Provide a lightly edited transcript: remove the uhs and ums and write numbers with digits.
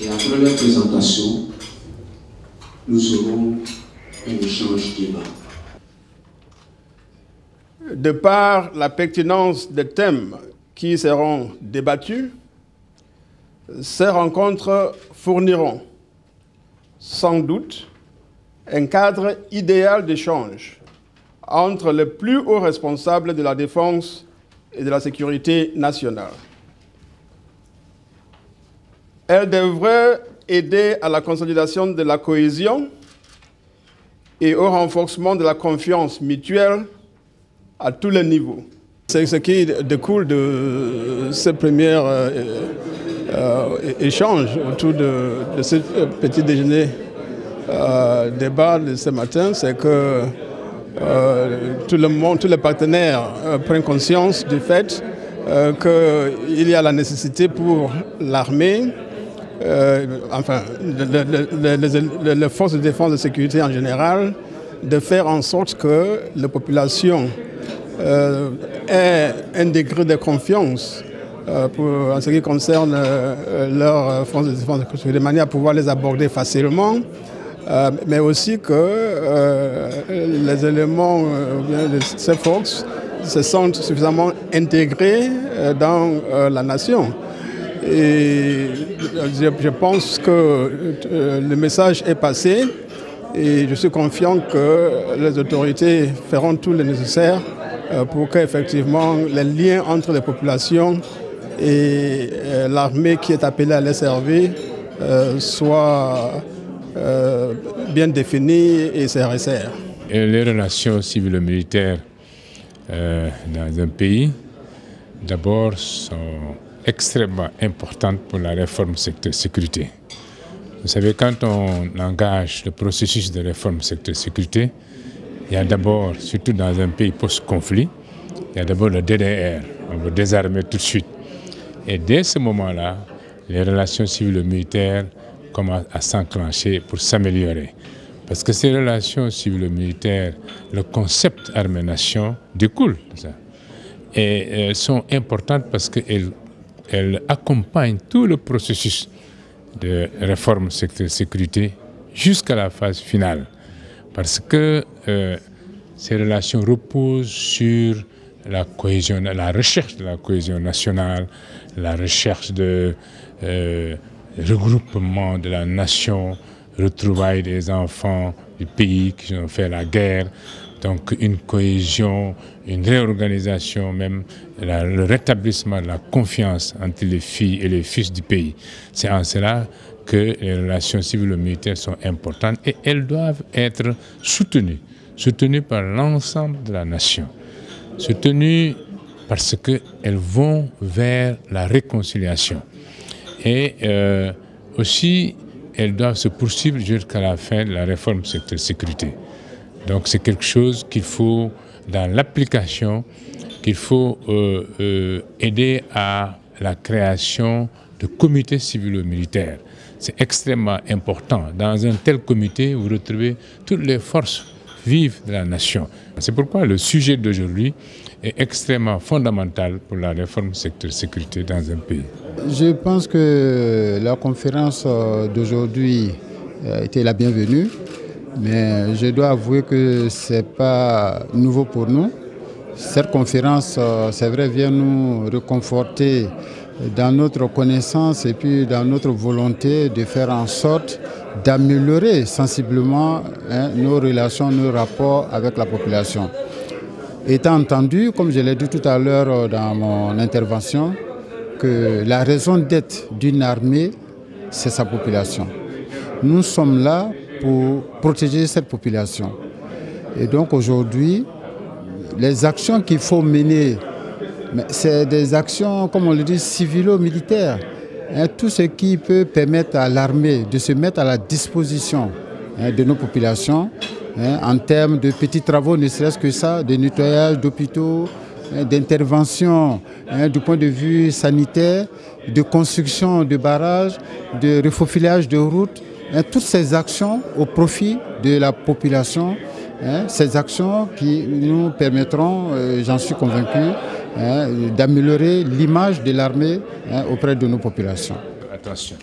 Et après leur présentation, nous aurons un échange débat. De par la pertinence des thèmes qui seront débattus, ces rencontres fourniront sans doute un cadre idéal d'échange entre les plus hauts responsables de la défense et de la sécurité nationale. Elles devraient aider à la consolidation de la cohésion et au renforcement de la confiance mutuelle à tous les niveaux. C'est ce qui découle de ce premier échange autour de ce petit déjeuner débat de ce matin, c'est que tout le monde, tous les partenaires prennent conscience du fait qu'il y a la nécessité pour l'armée, enfin les forces de défense et de sécurité en général, de faire en sorte que la population ait un degré de confiance en ce qui concerne leurs forces de défense et de sécurité, de manière à pouvoir les aborder facilement, mais aussi que les éléments de ces forces se sentent suffisamment intégrés dans la nation. Et je pense que le message est passé et je suis confiant que les autorités feront tout le nécessaire pour qu'effectivement les liens entre les populations et l'armée qui est appelée à les servir soient bien définis et se resserrent. Les relations civilo-militaires dans un pays, d'abord, sont extrêmement importantes pour la réforme secteur sécurité. Vous savez, quand on engage le processus de réforme secteur sécurité, il y a d'abord, surtout dans un pays post-conflit, il y a d'abord le DDR, on veut désarmer tout de suite. Et dès ce moment-là, les relations civilo-militaires commencent à s'enclencher pour s'améliorer. Parce que ces relations civilo-militaires, le concept armée-nation découle de ça. Et elles sont importantes parce qu'elles accompagnent tout le processus de réforme secteur sécurité jusqu'à la phase finale. Parce que ces relations reposent sur la cohésion, la recherche de la cohésion nationale, la recherche de regroupement de la nation, retrouvailles des enfants du pays qui ont fait la guerre, donc une cohésion, une réorganisation même, le rétablissement de la confiance entre les filles et les fils du pays. C'est en cela que les relations civilo-militaires sont importantes et elles doivent être soutenues par l'ensemble de la nation, soutenues parce qu'elles vont vers la réconciliation. Et aussi, elles doivent se poursuivre jusqu'à la fin de la réforme secteur sécurité. Donc c'est quelque chose qu'il faut, dans l'application, qu'il faut aider à la création de comités civilo-militaires. C'est extrêmement important. Dans un tel comité, vous retrouvez toutes les forces vives de la nation. C'est pourquoi le sujet d'aujourd'hui est extrêmement fondamental pour la réforme secteur sécurité dans un pays. Je pense que la conférence d'aujourd'hui était la bienvenue, mais je dois avouer que ce n'est pas nouveau pour nous. Cette conférence, c'est vrai, vient nous réconforter dans notre connaissance et puis dans notre volonté de faire en sorte d'améliorer sensiblement nos relations, nos rapports avec la population. Étant entendu, comme je l'ai dit tout à l'heure dans mon intervention, que la raison d'être d'une armée, c'est sa population. Nous sommes là pour protéger cette population. Et donc aujourd'hui, les actions qu'il faut mener, c'est des actions, comme on le dit, civilo-militaires. Tout ce qui peut permettre à l'armée de se mettre à la disposition de nos populations, en termes de petits travaux, ne serait-ce que ça, de nettoyage d'hôpitaux, d'intervention du point de vue sanitaire, de construction de barrages, de refaufilage de routes, toutes ces actions au profit de la population, ces actions qui nous permettront, j'en suis convaincu, d'améliorer l'image de l'armée auprès de nos populations. Attention.